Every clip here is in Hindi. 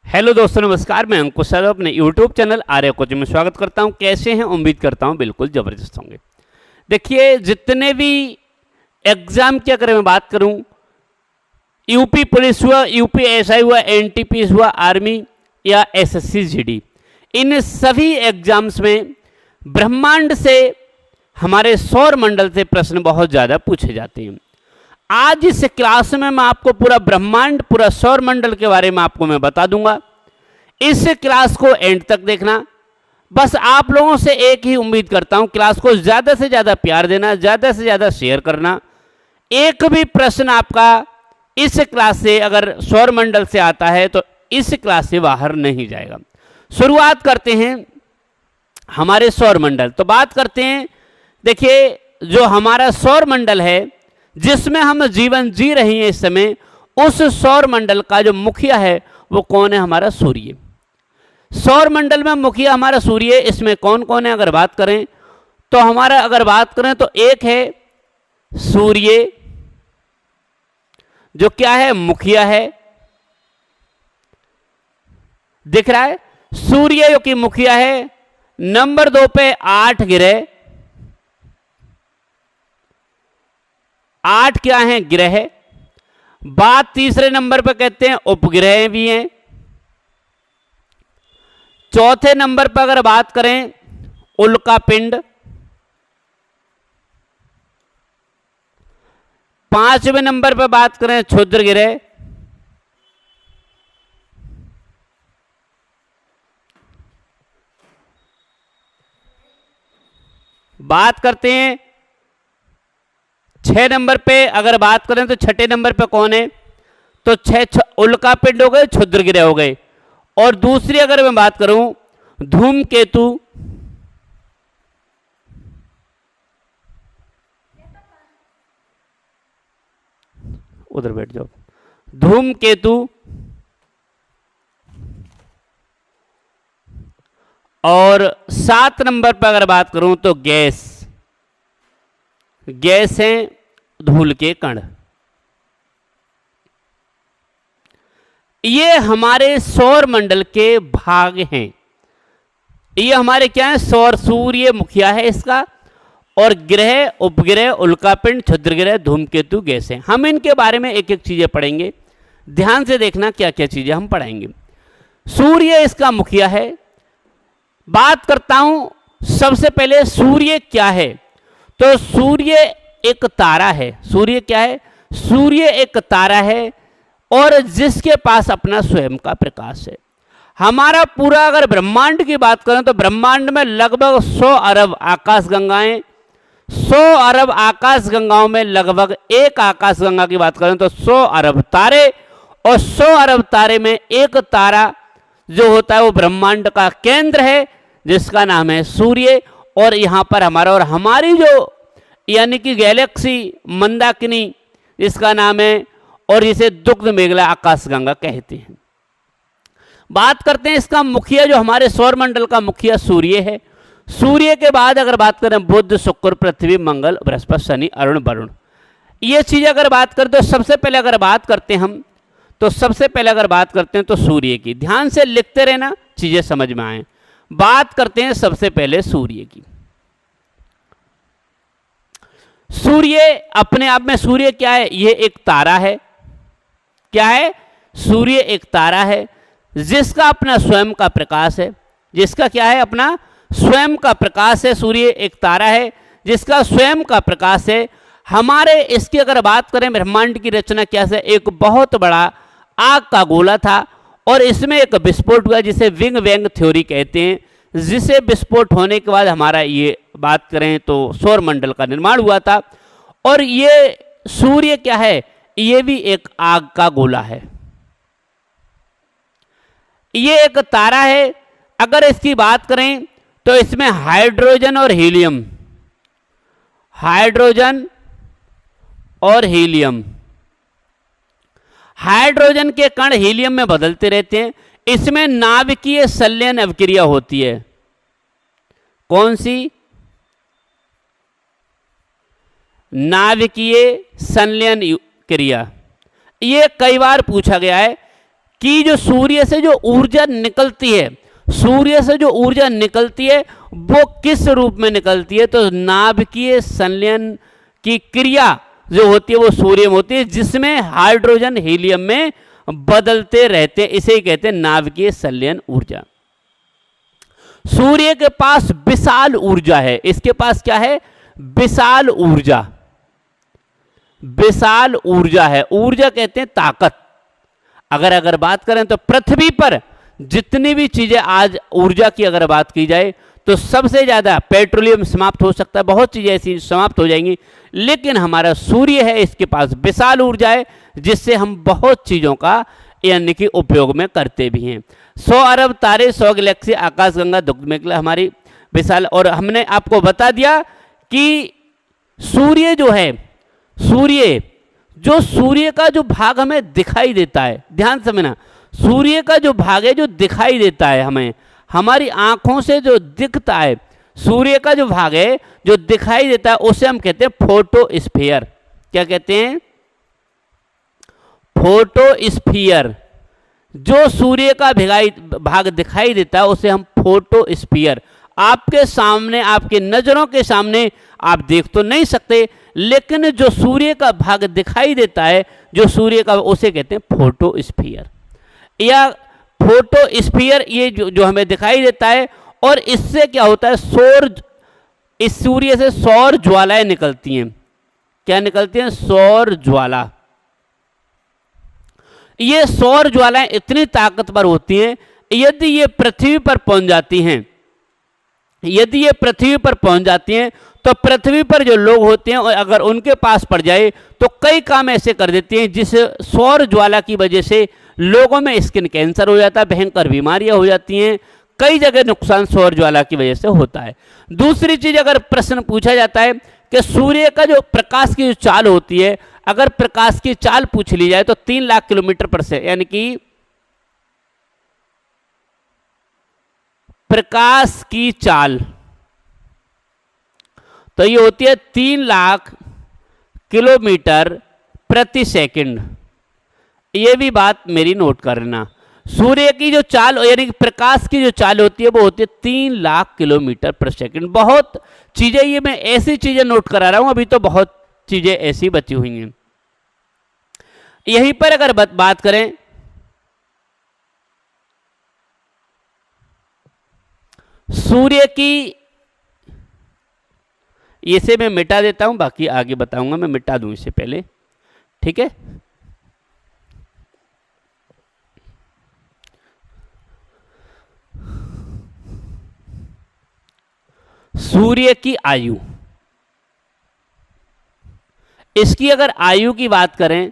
हेलो दोस्तों, नमस्कार। मैं अंकुश यादव अपने यूट्यूब चैनल आर्य कोचिंग में स्वागत करता हूं। कैसे हैं? उम्मीद करता हूं बिल्कुल ज़बरदस्त होंगे। देखिए, जितने भी एग्ज़ाम की अगर मैं बात करूं, यूपी पुलिस हुआ, यूपी एसआई हुआ, एनटीपीसी हुआ, आर्मी या एसएससी जीडी, इन सभी एग्ज़ाम्स में ब्रह्मांड से, हमारे सौर मंडल से प्रश्न बहुत ज़्यादा पूछे जाते हैं। आज इस क्लास में मैं आपको पूरा ब्रह्मांड, पूरा सौर मंडल के बारे में आपको मैं बता दूंगा। इस क्लास को एंड तक देखना। बस आप लोगों से एक ही उम्मीद करता हूं, क्लास को ज़्यादा से ज़्यादा प्यार देना, ज़्यादा से ज़्यादा शेयर करना। एक भी प्रश्न आपका इस क्लास से अगर सौर मंडल से आता है तो इस क्लास से बाहर नहीं जाएगा। शुरुआत करते हैं हमारे सौर मंडल। तो बात करते हैं, देखिए, जो हमारा सौर मंडल है जिसमें हम जीवन जी रहे हैं इस समय, उस सौर मंडल का जो मुखिया है वो कौन है? हमारा सूर्य। सौर मंडल में मुखिया हमारा सूर्य। इसमें कौन कौन है अगर बात करें तो हमारा, अगर बात करें तो एक है सूर्य, जो क्या है? मुखिया है। दिख रहा है? सूर्य जो कि मुखिया है। नंबर 2 पे 8 ग्रह। 8 क्या है? ग्रह। बात तीसरे नंबर पर कहते हैं उपग्रह भी हैं। चौथे नंबर पर अगर बात करें उल्का पिंड। 5वें नंबर पर बात करें क्षुद्र ग्रह। बात करते हैं 6 नंबर पे अगर बात करें तो छठे नंबर पे कौन है? तो 6 उल्का पिंड हो गए, क्षुद्र ग्रह हो गए। और दूसरी अगर मैं बात करूं धूमकेतु, उधर बैठ जाओ। धूमकेतु और 7 नंबर पर अगर बात करूं तो गैस हैं, धूल के कण। ये हमारे सौर मंडल के भाग हैं। ये हमारे क्या है? सूर्य मुखिया है इसका, और ग्रह, उपग्रह, उल्कापिंड, क्षुद्र ग्रह, धूमकेतु, गैस हैं। हम इनके बारे में एक एक चीजें पढ़ेंगे। ध्यान से देखना क्या क्या चीजें हम पढ़ाएंगे। सूर्य इसका मुखिया है। बात करता हूं सबसे पहले सूर्य क्या है। तो सूर्य एक तारा है। सूर्य क्या है? सूर्य एक तारा है और जिसके पास अपना स्वयं का प्रकाश है। हमारा पूरा अगर ब्रह्मांड की बात करें तो ब्रह्मांड में लगभग 100 अरब आकाशगंगाएं, 100 अरब आकाशगंगाओं में लगभग एक आकाशगंगा की बात करें तो 100 अरब तारे, और 100 अरब तारे में एक तारा जो होता है वो ब्रह्मांड का केंद्र है, जिसका नाम है सूर्य। और यहां पर हमारा और हमारी जो यानी कि गैलेक्सी मंदाकिनी, इसका नाम है, और इसे दुग्ध मेघला आकाशगंगा कहते हैं। बात करते हैं इसका मुखिया, जो हमारे सौर मंडल का मुखिया सूर्य है। सूर्य के बाद अगर बात करें बुध, शुक्र, पृथ्वी, मंगल, बृहस्पति, शनि, अरुण, वरुण, ये चीज अगर बात करें तो सबसे पहले अगर बात करते हैं हम, तो सबसे पहले अगर बात करते हैं तो सूर्य की। ध्यान से लिखते रहना, चीजें समझ में आए। बात करते हैं सबसे पहले सूर्य की। सूर्य अपने आप में, सूर्य क्या है? ये एक तारा है। क्या है? सूर्य एक तारा है जिसका अपना स्वयं का प्रकाश है। जिसका क्या है? अपना स्वयं का प्रकाश है। सूर्य एक तारा है जिसका स्वयं का प्रकाश है। हमारे इसकी अगर बात करें ब्रह्मांड की रचना क्या है? एक बहुत बड़ा आग का गोला था और इसमें एक विस्फोट हुआ जिसे विग बैंग थ्योरी कहते हैं, जिसे विस्फोट होने के बाद हमारा ये बात करें तो सौर मंडल का निर्माण हुआ था। और ये सूर्य क्या है? ये भी एक आग का गोला है। ये एक तारा है। अगर इसकी बात करें तो इसमें हाइड्रोजन और हीलियम, हाइड्रोजन और हीलियम, हाइड्रोजन के कण हीलियम में बदलते रहते हैं। इसमें नाभिकीय संलयन अभिक्रिया होती है। कौन सी? नाभिकीय संलयन क्रिया। ये कई बार पूछा गया है कि जो सूर्य से जो ऊर्जा निकलती है, सूर्य से जो ऊर्जा निकलती है वो किस रूप में निकलती है, तो नाभिकीय संलयन की क्रिया जो होती है वो सूर्य में होती है, जिसमें हाइड्रोजन हीलियम में बदलते रहते हैं। इसे ही कहते हैं नाभिकीय संलयन ऊर्जा। सूर्य के पास विशाल ऊर्जा है। इसके पास क्या है? विशाल ऊर्जा। विशाल ऊर्जा है। ऊर्जा कहते हैं ताकत। अगर बात करें तो पृथ्वी पर जितनी भी चीजें आज ऊर्जा की अगर बात की जाए तो सबसे ज्यादा पेट्रोलियम समाप्त हो सकता है, बहुत चीजें ऐसी समाप्त हो जाएंगी, लेकिन हमारा सूर्य है, इसके पास विशाल ऊर्जा है जिससे हम बहुत चीजों का यानी कि उपयोग में करते भी हैं। 100 अरब तारे, 100 गैलेक्सी, आकाशगंगा, दुग्धमेखला हमारी विशाल। और हमने आपको बता दिया कि सूर्य जो है, सूर्य का जो भाग हमें दिखाई देता है, ध्यान समझना, सूर्य का जो भाग है जो दिखाई देता है हमें, हमारी आंखों से जो दिखता है, सूर्य का जो भाग है जो दिखाई देता है उसे हम कहते हैं फोटोस्फीयर। क्या कहते हैं? फोटोस्फीयर। जो सूर्य का भाग दिखाई देता है उसे हम फोटोस्फीयर। आपके सामने, आपके नजरों के सामने आप देख तो नहीं सकते, लेकिन जो सूर्य का भाग दिखाई देता है, जो सूर्य का, उसे कहते हैं फोटोस्फीयर या फोटोस्फीयर। ये जो हमें दिखाई देता है, और इससे क्या होता है, इस सूर्य से सौर ज्वालाएं निकलती हैं। क्या निकलती हैं? सौर ज्वाला। ये सौर ज्वालाएं इतनी ताकतवर होती हैं, यदि ये पृथ्वी पर पहुंच जाती हैं, यदि ये पृथ्वी पर पहुंच जाती हैं तो पृथ्वी पर जो लोग होते हैं अगर उनके पास पड़ जाए तो कई काम ऐसे कर देते हैं जिस सौर ज्वाला की वजह से लोगों में स्किन कैंसर हो जाता है, भयंकर बीमारियां हो जाती हैं, कई जगह नुकसान सौर ज्वाला की वजह से होता है। दूसरी चीज, अगर प्रश्न पूछा जाता है कि सूर्य का जो प्रकाश की जो चाल होती है, अगर प्रकाश की चाल पूछ ली जाए तो 3 लाख किलोमीटर पर से, यानी कि प्रकाश की चाल तो ये होती है 3 लाख किलोमीटर प्रति सेकंड। ये भी बात मेरी नोट करना। सूर्य की जो चाल यानी कि प्रकाश की जो चाल होती है वो होती है 3 लाख किलोमीटर पर सेकंड। बहुत चीजें, ये मैं ऐसी चीजें नोट करा रहा हूं, अभी तो बहुत चीजें ऐसी बची हुई हैं। यहीं पर अगर बात करें, सूर्य की, इसे मैं मिटा देता हूं, बाकी आगे बताऊंगा, मैं मिटा दूं इससे पहले, ठीक है। सूर्य की आयु, इसकी अगर आयु की बात करें,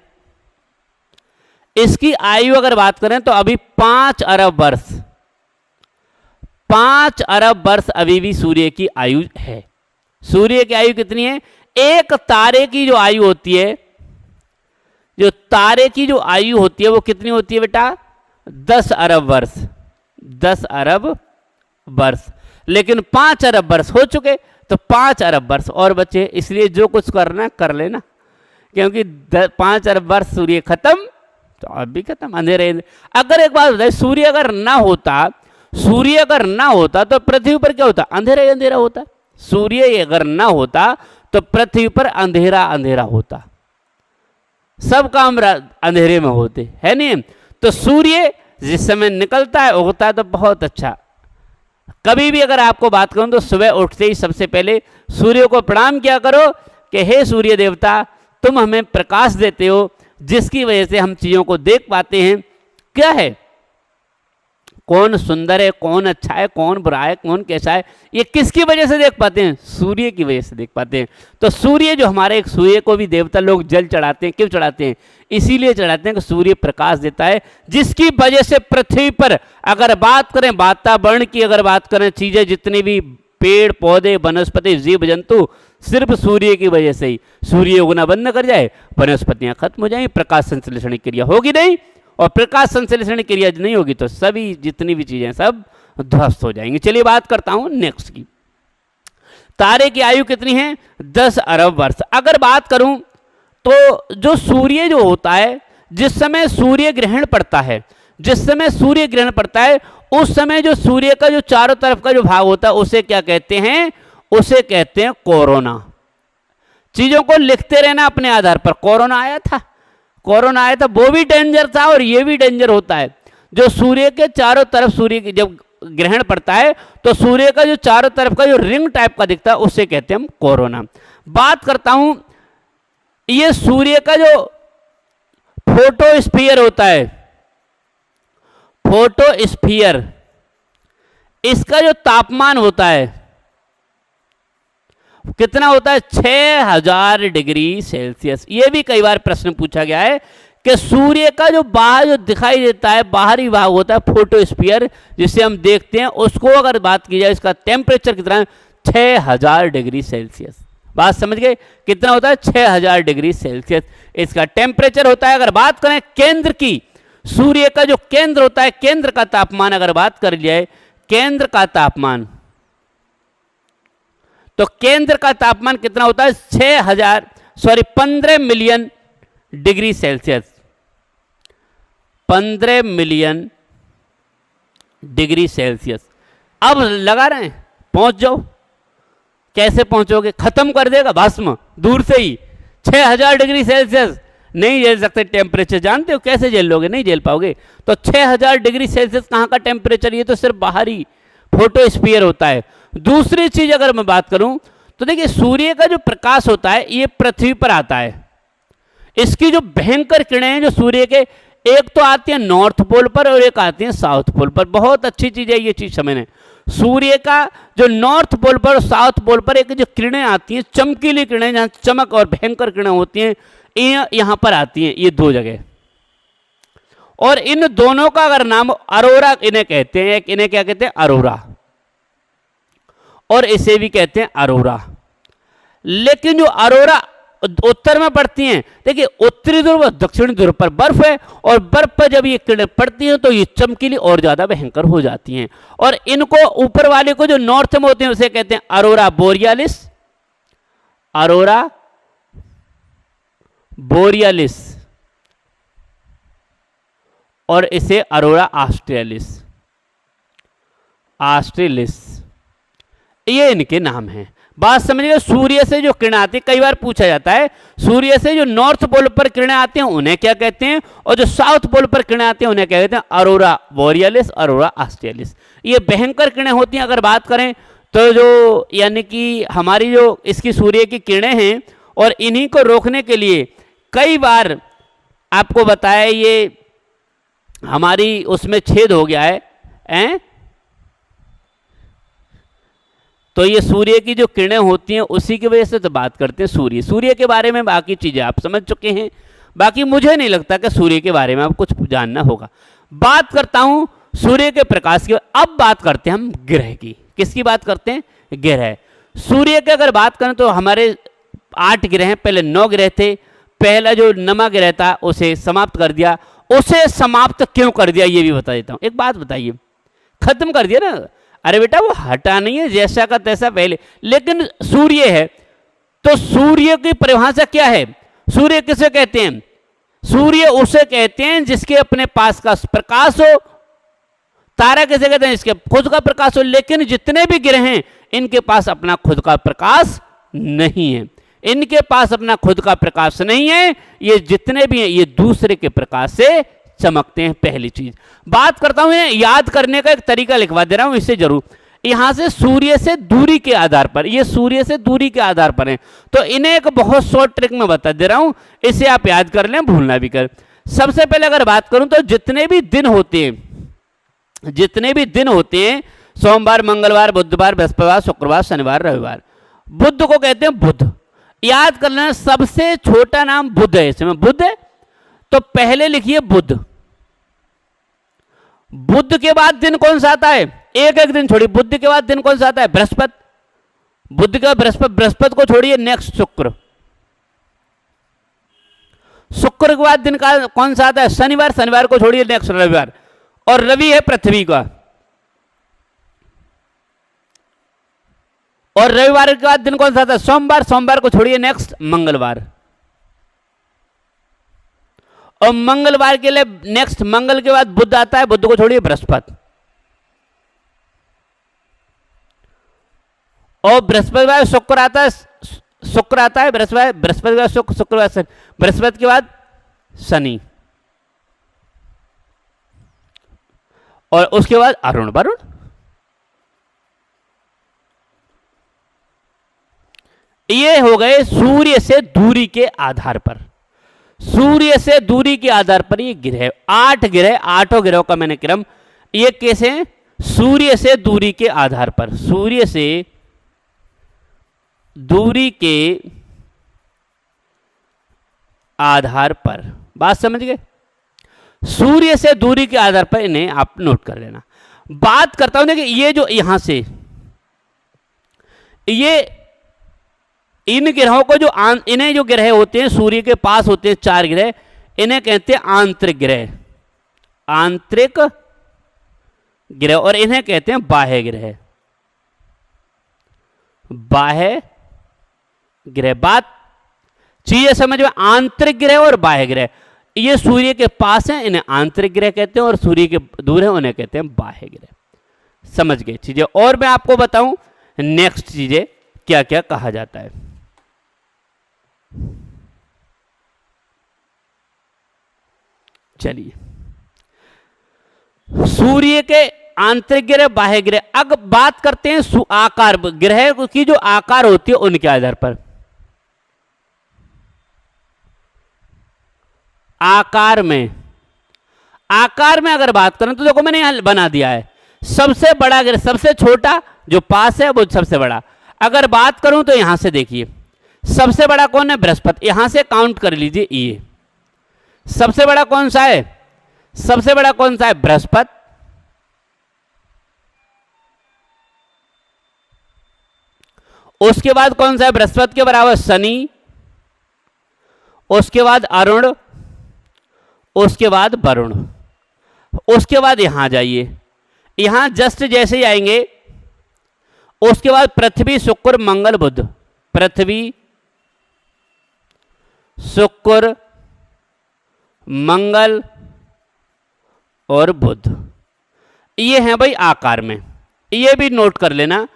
इसकी आयु अगर बात करें तो अभी 5 अरब वर्ष, 5 अरब वर्ष अभी भी सूर्य की आयु है। सूर्य की आयु कितनी है? एक तारे की जो आयु होती है, जो तारे की जो आयु होती है वो कितनी होती है बेटा? 10 अरब वर्ष, 10 अरब वर्ष। लेकिन 5 अरब वर्ष हो चुके, तो 5 अरब वर्ष और बचे, इसलिए जो कुछ करना कर लेना, क्योंकि 5 अरब वर्ष सूर्य खत्म तो अब भी खत्म, अंधेरे। अगर एक बात बताए, सूर्य अगर ना होता तो पृथ्वी पर क्या होता? अंधेरा ही अंधेरा होता। सूर्य अगर ना होता तो पृथ्वी पर अंधेरा अंधेरा होता, सब काम अंधेरे में होते, है नहीं। तो सूर्य जिस समय निकलता है, उगता है, तो बहुत अच्छा। कभी भी अगर आपको बात करूं तो सुबह उठते ही सबसे पहले सूर्य को प्रणाम किया करो कि हे सूर्य देवता, तुम हमें प्रकाश देते हो, जिसकी वजह से हम चीजों को देख पाते हैं। क्या है, कौन सुंदर है, कौन अच्छा है, कौन बुरा है, कौन कैसा है, ये किसकी वजह से देख पाते हैं? सूर्य की वजह से देख पाते हैं। तो सूर्य जो हमारे, एक सूर्य को भी देवता लोग जल चढ़ाते हैं। क्यों चढ़ाते हैं? इसीलिए चढ़ाते हैं कि सूर्य प्रकाश देता है, जिसकी वजह से पृथ्वी पर अगर बात करें, वातावरण की अगर बात करें, चीजें जितनी भी पेड़ पौधे वनस्पति जीव जंतु, सिर्फ सूर्य की वजह से ही, सूर्य उगना बंद कर जाए, वनस्पतियां खत्म हो जाएंगी, प्रकाश संश्लेषण की क्रिया होगी नहीं, और प्रकाश संश्लेषण की क्रिया नहीं होगी तो सभी जितनी भी चीजें सब ध्वस्त हो जाएंगी। चलिए बात करता हूं नेक्स्ट की। तारे की आयु कितनी है? 10 अरब वर्ष। अगर बात करूं तो जो सूर्य जो होता है, जिस समय सूर्य ग्रहण पड़ता है, जिस समय सूर्य ग्रहण पड़ता है उस समय जो सूर्य का जो चारों तरफ का जो भाग होता है उसे क्या कहते हैं, उसे कहते हैं कोरोना। चीजों को लिखते रहना अपने आधार पर। कोरोना आया था, कोरोना आया था, वो भी डेंजर था और ये भी डेंजर होता है। जो सूर्य के चारों तरफ सूर्य की जब ग्रहण पड़ता है तो सूर्य का जो चारों तरफ का जो रिंग टाइप का दिखता है उसे कहते हैं हम कोरोना। बात करता हूं ये सूर्य का जो फोटोस्फीयर होता है, फोटोस्फीयर, इसका जो तापमान होता है कितना होता है, 6000 डिग्री सेल्सियस। यह भी कई बार प्रश्न पूछा गया है कि सूर्य का जो बाहर जो दिखाई देता है बाहरी भाग होता है फोटोस्फीयर जिसे हम देखते हैं, उसको अगर बात की जाए इसका टेम्परेचर कितना है, 6000 डिग्री सेल्सियस। बात समझ गए, कितना होता है, 6000 डिग्री सेल्सियस इसका टेम्परेचर होता है। अगर बात करें केंद्र की, सूर्य का जो केंद्र होता है, केंद्र का तापमान अगर बात कर जाए, केंद्र का तापमान, तो केंद्र का तापमान कितना होता है, 15 million degree Celsius, 15 million degree Celsius. अब लगा रहे हैं, पहुंच जाओ। कैसे पहुंचोगे, खत्म कर देगा भस्म दूर से ही। 6000 डिग्री सेल्सियस नहीं झेल सकते टेम्परेचर, जानते हो कैसे झेल लोगे, नहीं झेल पाओगे। तो 6000 डिग्री सेल्सियस कहाँ का टेम्परेचर, ये तो सिर्फ बाहरी फोटोस्फीयर होता है। दूसरी चीज अगर मैं बात करूं तो देखिए सूर्य का जो प्रकाश होता है ये पृथ्वी पर आता है। इसकी जो भयंकर किरणें हैं जो सूर्य के, एक तो आती है नॉर्थ पोल पर और एक आती है साउथ पोल पर। बहुत अच्छी चीज है ये चीज समझने। सूर्य का जो नॉर्थ पोल पर और साउथ पोल पर एक जो किरणें आती हैं, चमकीली किरणें, जहां चमक और भयंकर किरणें होती हैं, ये यहां पर आती हैं, ये दो जगह। और इन दोनों का अगर नाम अरोरा इन्हें कहते हैं, एक इन्हें क्या कहते हैं, अरोरा, और इसे भी कहते हैं अरोरा। लेकिन जो अरोरा उत्तर में पड़ती हैं, देखिए उत्तरी ध्रुव और दक्षिणी ध्रुव पर बर्फ है और बर्फ पर जब ये किरणें पड़ती हैं तो ये चमकीली और ज्यादा भयंकर हो जाती हैं। और इनको ऊपर वाले को जो नॉर्थ में होते हैं उसे कहते हैं अरोरा बोरियालिस, अरोरा बोरियालिस, और इसे अरोरा ऑस्ट्रेलिस, ऑस्ट्रेलिस, ये इनके नाम हैं। बात समझिए, सूर्य से जो किरणें आती है, कई बार पूछा जाता है सूर्य से जो नॉर्थ पोल पर किरणें आती हैं उन्हें क्या कहते हैं, और जो साउथ पोल पर किरणें आती हैं उन्हें क्या कहते हैं, अरोरा बोरियालिस, अरोरा ऑस्ट्रेलिस। ये भयंकर किरणें होती हैं। अगर बात करें तो जो यानी कि हमारी जो इसकी सूर्य की किरणें हैं, और इन्हीं को रोकने के लिए कई बार आपको बताया ये हमारी उसमें छेद हो गया है, तो ये सूर्य की जो किरणें होती हैं उसी की वजह से तो बात करते हैं सूर्य के बारे में। बाकी चीजें आप समझ चुके हैं, बाकी मुझे नहीं लगता कि सूर्य के बारे में आप कुछ जानना होगा। बात करता हूं सूर्य के प्रकाश की। अब बात करते हैं हम ग्रह की। किसकी बात करते हैं, ग्रह। सूर्य की अगर बात करें तो हमारे 8 ग्रह हैं, पहले 9 ग्रह थे। पहला जो नमा ग्रह था उसे समाप्त कर दिया। उसे समाप्त क्यों कर दिया ये भी बता देता हूं। एक बात बताइए, खत्म कर दिया ना, अरे बेटा वो हटा नहीं है, जैसा का तैसा पहले। लेकिन सूर्य है तो सूर्य की परिभाषा क्या है, सूर्य किसे कहते हैं, सूर्य उसे कहते हैं जिसके अपने पास का प्रकाश हो। तारा किसे कहते हैं, जिसके खुद का प्रकाश हो। लेकिन जितने भी ग्रह हैं इनके पास अपना खुद का प्रकाश नहीं है, इनके पास अपना खुद का प्रकाश नहीं है। ये जितने भी हैं ये दूसरे के प्रकाश से चमकते हैं। पहली चीज बात करता हूं, याद करने का एक तरीका लिखवा दे रहा हूं, इससे जरूर। यहां से सूर्य से दूरी के आधार पर, ये सूर्य से दूरी के आधार पर है, तो इन्हें एक बहुत शॉर्ट ट्रिक में बता दे रहा हूं, इसे आप याद कर लें, भूलना भी कर। सबसे पहले अगर बात करूं तो जितने भी दिन होते हैं, जितने भी दिन होते हैं, सोमवार, मंगलवार, बुधवार, बृहस्पतिवार, शुक्रवार, शनिवार, रविवार, बुध को कहते हैं बुध। याद कर लेना, सबसे छोटा नाम बुध है। इसमें बुध है तो पहले लिखिए बुध। बुध के बाद दिन कौन सा आता है, एक एक दिन छोड़िए। बुध के बाद दिन कौन सा आता है, बृहस्पति। बुध का बृहस्पति, बृहस्पति को छोड़िए, नेक्स्ट शुक्र। शुक्र के बाद दिन का कौन सा आता है, शनिवार। शनिवार को छोड़िए, नेक्स्ट रविवार। और रवि है पृथ्वी का। और रविवार के बाद दिन कौन सा आता है, सोमवार। सोमवार को छोड़िए, नेक्स्ट मंगलवार। और मंगलवार के लिए नेक्स्ट मंगल के बाद बुध आता है, बुध को छोड़िए बृहस्पति, और बृहस्पति बाद शुक्र आता है, शुक्र आता है, बृहस्पति के बाद शुक्र, शुक्र बाद शनि, बृहस्पति के बाद शनि, और उसके बाद अरुण वरुण। ये हो गए सूर्य से दूरी के आधार पर। सूर्य से दूरी के आधार पर ये ग्रह, 8 ग्रह, 8 ग्रहों का मैंने क्रम, ये कैसे हैं? सूर्य से दूरी के आधार पर, सूर्य से दूरी के आधार पर, बात समझ गए? सूर्य से दूरी के आधार पर इन्हें आप नोट कर लेना। बात करता हूं, देखिए ये जो यहां से ये इन ग्रहों को जो इन्हें जो ग्रह होते हैं सूर्य के पास होते हैं 4 ग्रह, इन्हें कहते हैं आंतरिक ग्रह, आंतरिक ग्रह, और इन्हें कहते हैं बाह्य ग्रह, बाह्य ग्रह। बात चीजें समझ में, आंतरिक ग्रह और बाह्य ग्रह, ये सूर्य के पास हैं, इन्हें आंतरिक ग्रह कहते हैं, और सूर्य के दूर है उन्हें कहते हैं बाह्य ग्रह। समझ गए चीजें? और मैं आपको बताऊं नेक्स्ट चीजें क्या क्या कहा जाता है। चलिए, सूर्य के आंतरिक ग्रह, बाह्य ग्रह। अब बात करते हैं आकार, ग्रह की जो आकार होती है उनके आधार पर। आकार में, आकार में अगर बात करें तो देखो मैंने यहां बना दिया है, सबसे बड़ा ग्रह, सबसे छोटा जो पास है वो सबसे बड़ा। अगर बात करूं तो यहां से देखिए, सबसे बड़ा कौन है? बृहस्पति। यहां से काउंट कर लीजिए, ये सबसे बड़ा कौन सा है? सबसे बड़ा कौन सा है? बृहस्पति। उसके बाद कौन सा है? बृहस्पति के बराबर शनि, उसके बाद अरुण, उसके बाद वरुण, उसके बाद यहां जाइए, यहां जस्ट जैसे ही आएंगे उसके बाद पृथ्वी, शुक्र, मंगल, बुध। पृथ्वी, शुक्र, मंगल और बुध, ये हैं भाई आकार में। ये भी नोट कर लेना,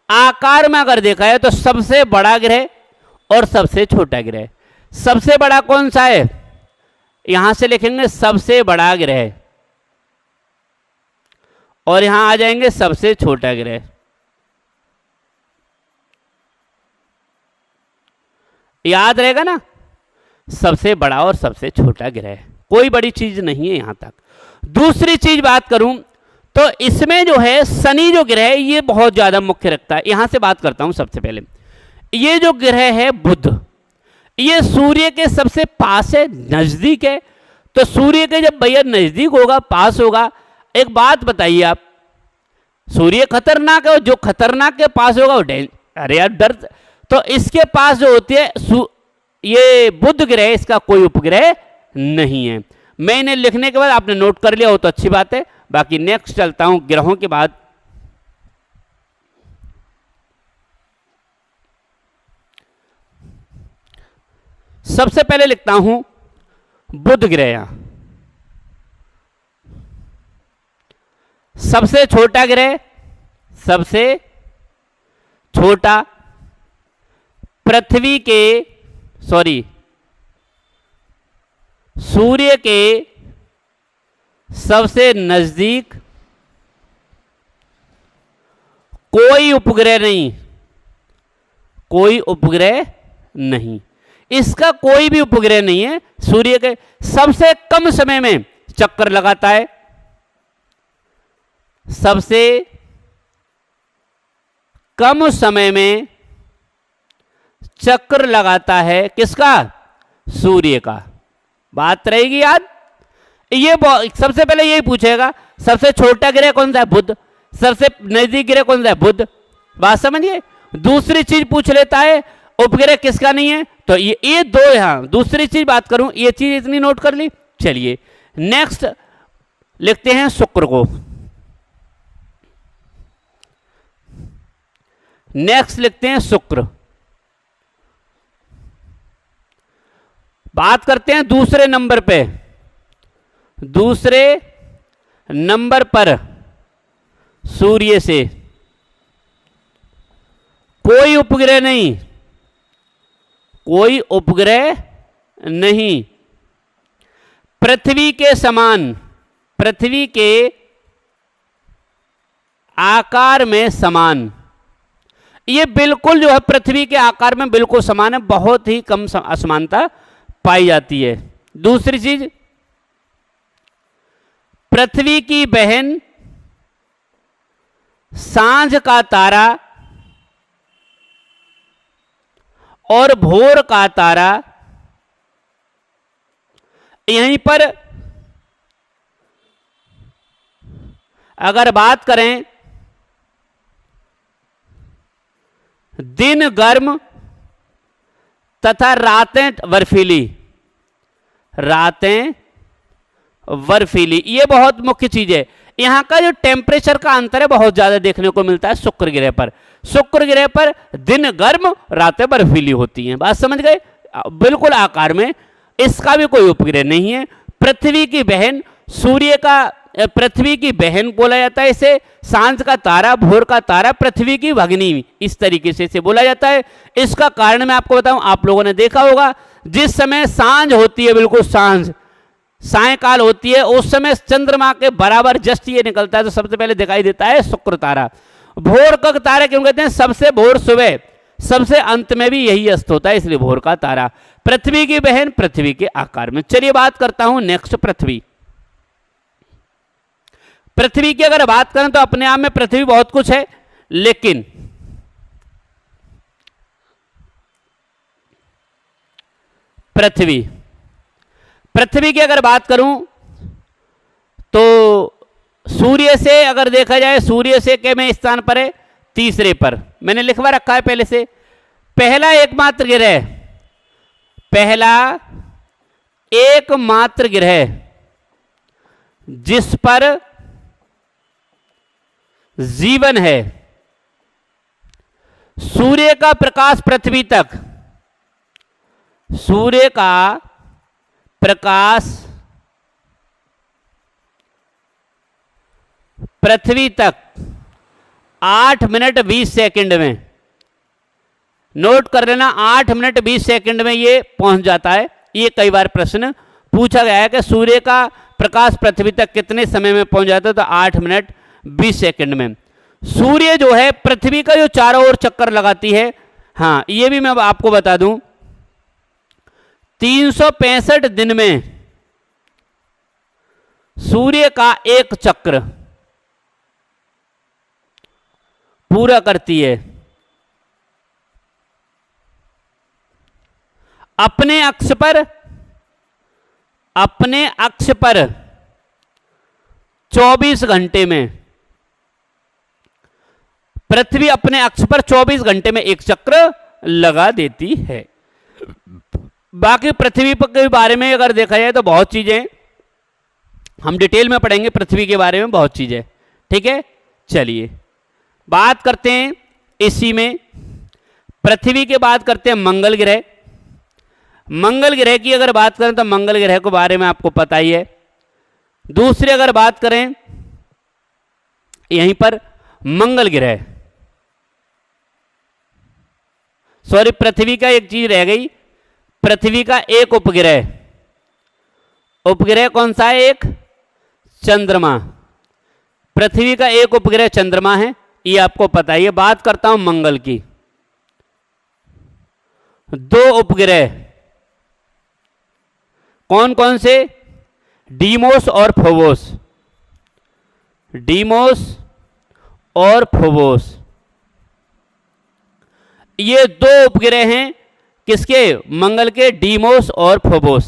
आकार में अगर देखा है तो सबसे बड़ा ग्रह और सबसे छोटा ग्रह। सबसे बड़ा कौन सा है? यहां से लिखेंगे सबसे बड़ा ग्रह, और यहां आ जाएंगे सबसे छोटा ग्रह। याद रहेगा ना, सबसे बड़ा और सबसे छोटा ग्रह, कोई बड़ी चीज नहीं है यहां तक। दूसरी चीज बात करूं तो इसमें जो है शनि जो ग्रह है ये बहुत ज्यादा मुख्य रखता है। यहां से बात करता हूं सबसे पहले, ये जो ग्रह है बुध, ये सूर्य के सबसे पास है, नजदीक है। तो सूर्य के जब भैया नजदीक होगा, पास होगा, एक बात बताइए आप, सूर्य खतरनाक है और जो खतरनाक के पास होगा वो अरे यार डर। तो इसके पास जो होती है ये बुध ग्रह, इसका कोई उपग्रह नहीं है। मैं इन्हें लिखने के बाद आपने नोट कर लिया हो तो अच्छी बात है। बाकी नेक्स्ट चलता हूं ग्रहों के बाद। सबसे पहले लिखता हूं बुध ग्रह, यहां सबसे छोटा ग्रह, सबसे छोटा, पृथ्वी के सूर्य के सबसे नजदीक, कोई उपग्रह नहीं, कोई उपग्रह नहीं, इसका कोई भी उपग्रह नहीं है। सूर्य के सबसे कम समय में चक्कर लगाता है, सबसे कम समय में चक्र लगाता है किसका? सूर्य का। बात रहेगी याद। ये सबसे पहले यही पूछेगा सबसे छोटा ग्रह कौन सा है? बुध। सबसे नजदीक ग्रह कौन सा है? बुध। बात समझिए। दूसरी चीज पूछ लेता है उपग्रह किसका नहीं है, तो ये दो। यहां दूसरी चीज बात करूं, ये चीज इतनी नोट कर ली। चलिए नेक्स्ट लिखते हैं शुक्र को। नेक्स्ट लिखते हैं शुक्र। बात करते हैं दूसरे नंबर पे दूसरे नंबर पर सूर्य से कोई उपग्रह नहीं, कोई उपग्रह नहीं। पृथ्वी के समान, पृथ्वी के आकार में समान, ये बिल्कुल जो है पृथ्वी के आकार में बिल्कुल समान है, बहुत ही कम असमानता पाई जाती है। दूसरी चीज, पृथ्वी की बहन सांझ का तारा और भोर का तारा, यहीं पर अगर बात करें दिन गर्म तथा रातें बर्फीली, रातें बर्फीली, ये बहुत मुख्य चीज है। यहां का जो टेम्परेचर का अंतर है बहुत ज्यादा देखने को मिलता है शुक्र ग्रह पर। शुक्र ग्रह पर दिन गर्म रातें बर्फीली होती हैं। बात समझ गए? बिल्कुल आकार में। इसका भी कोई उपग्रह नहीं है। पृथ्वी की बहन, सूर्य का, पृथ्वी की बहन बोला जाता है इसे, सांझ का तारा, भोर का तारा, पृथ्वी की भगिनी, इस तरीके से इसे बोला जाता है। इसका कारण मैं आपको बताऊं, आप लोगों ने देखा होगा जिस समय सांझ होती है, बिल्कुल सांझ, सायकाल होती है, उस समय चंद्रमा के बराबर जस्ट ये निकलता है तो सबसे पहले दिखाई देता है शुक्र तारा। भोर का तारा क्यों कहते हैं? सबसे भोर सुबह, सबसे अंत में भी यही अस्त होता है, इसलिए भोर का तारा। पृथ्वी की बहन पृथ्वी के आकार में। चलिए बात करता हूं नेक्स्ट, पृथ्वी। पृथ्वी की अगर बात करें तो अपने आप में पृथ्वी बहुत कुछ है, लेकिन पृथ्वी की अगर बात करूं तो सूर्य से अगर देखा जाए, सूर्य से के में स्थान पर है? तीसरे पर। मैंने लिखवा रखा है पहले से। पहला एकमात्र ग्रह, पहला एकमात्र ग्रह जिस पर जीवन है। सूर्य का प्रकाश पृथ्वी तक, सूर्य का प्रकाश पृथ्वी तक 8 मिनट 20 सेकंड में, नोट कर लेना, 8 मिनट 20 सेकंड में ये पहुंच जाता है। ये कई बार प्रश्न पूछा गया है कि सूर्य का प्रकाश पृथ्वी तक कितने समय में पहुंच जाता है, तो 8 मिनट 20 सेकंड में। सूर्य जो है पृथ्वी का जो चारों ओर चक्कर लगाती है, हाँ ये भी मैं आपको बता दूं, 365 दिन में सूर्य का एक चक्र पूरा करती है। अपने अक्ष पर 24 घंटे में, पृथ्वी अपने अक्ष पर 24 घंटे में एक चक्र लगा देती है। बाकी पृथ्वी के बारे में अगर देखा जाए तो बहुत चीजें हम डिटेल में पढ़ेंगे, पृथ्वी के बारे में बहुत चीजें, ठीक है। चलिए बात करते हैं इसी में, पृथ्वी के बात करते हैं मंगल ग्रह। मंगल ग्रह की अगर बात करें तो मंगल ग्रह के बारे में आपको पता ही है। दूसरी अगर बात करें यहीं पर मंगल ग्रह, सॉरी पृथ्वी का एक चीज रह गई, पृथ्वी का एक उपग्रह, उपग्रह कौन सा है? एक चंद्रमा। पृथ्वी का एक उपग्रह चंद्रमा है, ये आपको पता है। ये बात करता हूं मंगल की। 2 उपग्रह कौन कौन से? डीमोस और फोबोस, डीमोस और फोबोस, ये 2 उपग्रह हैं किसके? मंगल के, डीमोस और फोबोस।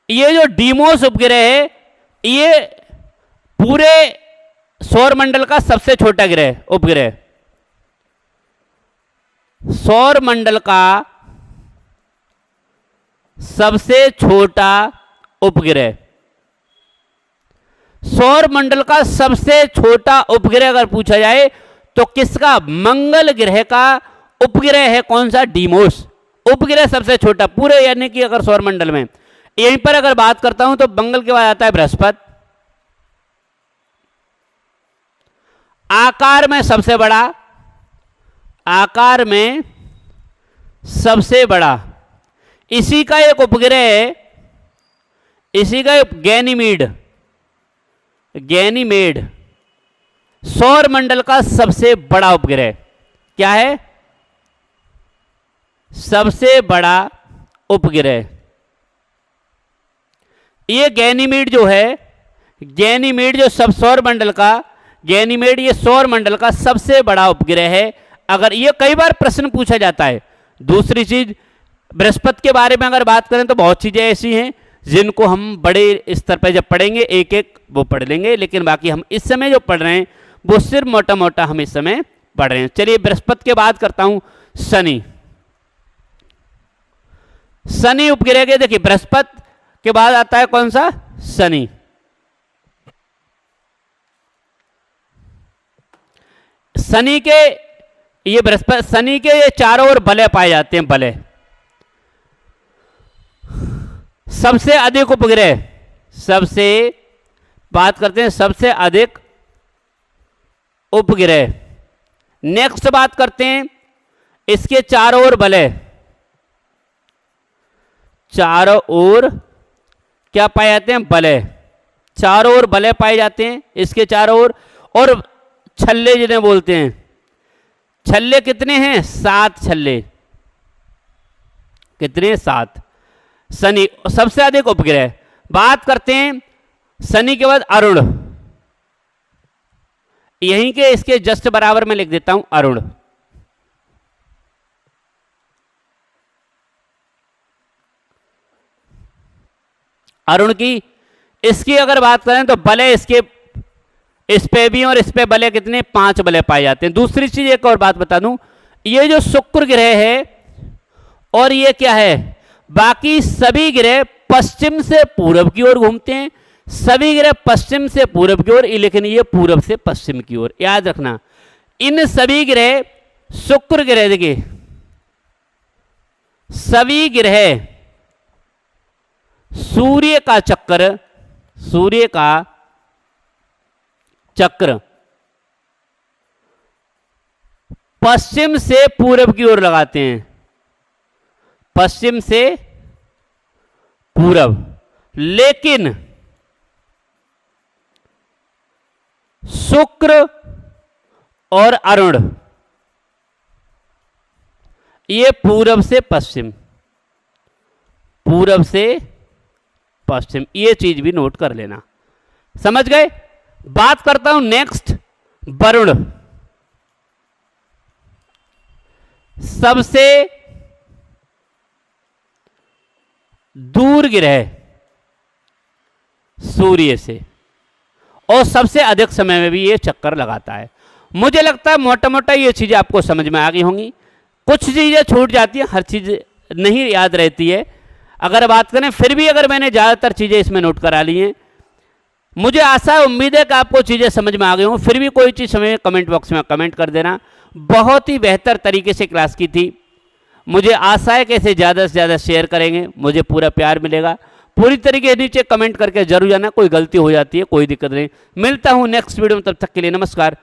ये जो डीमोस उपग्रह है ये पूरे सौर मंडल का सबसे छोटा ग्रह, उपग्रह, सौर मंडल का सबसे छोटा उपग्रह। सौर मंडल का सबसे छोटा उपग्रह अगर पूछा जाए तो किसका? मंगल ग्रह का उपग्रह है। कौन सा? डीमोस। उपग्रह सबसे छोटा पूरे, यानी कि अगर सौर मंडल में यहीं पर अगर बात करता हूं तो मंगल के बाद आता है बृहस्पति, आकार में सबसे बड़ा, आकार में सबसे बड़ा, इसी का एक उपग्रह, इसी का गैनीमेड, गैनीमेड सौर मंडल का सबसे बड़ा उपग्रह क्या है? सबसे बड़ा उपग्रह। ये गैनीमेड जो है, गैनीमेड जो सब सौर मंडल का, गैनीमेड ये सौर मंडल का सबसे बड़ा उपग्रह है। अगर ये कई बार प्रश्न पूछा जाता है। दूसरी चीज, बृहस्पति के बारे में अगर बात करें तो बहुत चीजें ऐसी हैं जिनको हम बड़े स्तर पर जब पढ़ेंगे एक एक वो पढ़ लेंगे, लेकिन बाकी हम इस समय जो पढ़ रहे हैं वो सिर्फ मोटा मोटा हम इस समय पढ़ रहे हैं। चलिए बृहस्पति के बाद करता हूं शनि। शनि उपग्रह के, देखिए बृहस्पति के बाद आता है कौन सा? शनि। शनि के, ये बृहस्पति, शनि के ये चारों ओर बलय पाए जाते हैं, बलय। सबसे अधिक उपग्रह, सबसे बात करते हैं सबसे अधिक उपग्रह। नेक्स्ट बात करते हैं इसके चारों ओर बलय, चारों ओर क्या पाए जाते हैं? बलय। चारों ओर बलय पाए जाते हैं इसके चारों ओर। और छल्ले जिन्हें बोलते हैं, छल्ले कितने हैं? 7 छल्ले। कितने? 7। शनि सबसे अधिक उपग्रह। बात करते हैं शनि के बाद अरुण, यहीं के इसके जस्ट बराबर में लिख देता हूं अरुण। अरुण की, इसकी अगर बात करें तो बलय इसके, इस पे भी और इस पे बलय कितने? 5 बलय पाए जाते हैं। दूसरी चीज एक और बात बता दूं, ये जो शुक्र ग्रह है और ये क्या है, बाकी सभी ग्रह पश्चिम से पूरब की ओर घूमते हैं, सभी ग्रह पश्चिम से पूरब की ओर, लेकिन ये पूरब से पश्चिम की ओर। याद रखना, इन सभी ग्रह, शुक्र ग्रह देखिए, सभी ग्रह सूर्य का चक्र, सूर्य का चक्र पश्चिम से पूरब की ओर लगाते हैं, पश्चिम से पूरब। लेकिन शुक्र और अरुण ये पूरब से पश्चिम, पूरब से पश्चिम, ये चीज भी नोट कर लेना। समझ गए? बात करता हूं नेक्स्ट, वरुण। सबसे दूर ग्रह सूर्य से और सबसे अधिक समय में भी ये चक्कर लगाता है। मुझे लगता है मोटा मोटा ये चीजें आपको समझ में आ गई होंगी। कुछ चीजें छूट जाती हैं, हर चीज नहीं याद रहती है। अगर बात करें, फिर भी अगर मैंने ज़्यादातर चीज़ें इसमें नोट करा ली हैं, मुझे आशा है, उम्मीद है कि आपको चीज़ें समझ में आ गई हों। फिर भी कोई चीज़ समझ में कमेंट बॉक्स में कमेंट कर देना। बहुत ही बेहतर तरीके से क्लास की थी। मुझे आशा है कि इसे ज़्यादा से ज़्यादा शेयर करेंगे, मुझे पूरा प्यार मिलेगा। पूरी तरीके से नीचे कमेंट करके जरूर जाना, कोई गलती हो जाती है कोई दिक्कत नहीं। मिलता हूँ नेक्स्ट वीडियो में, तब तक के लिए नमस्कार।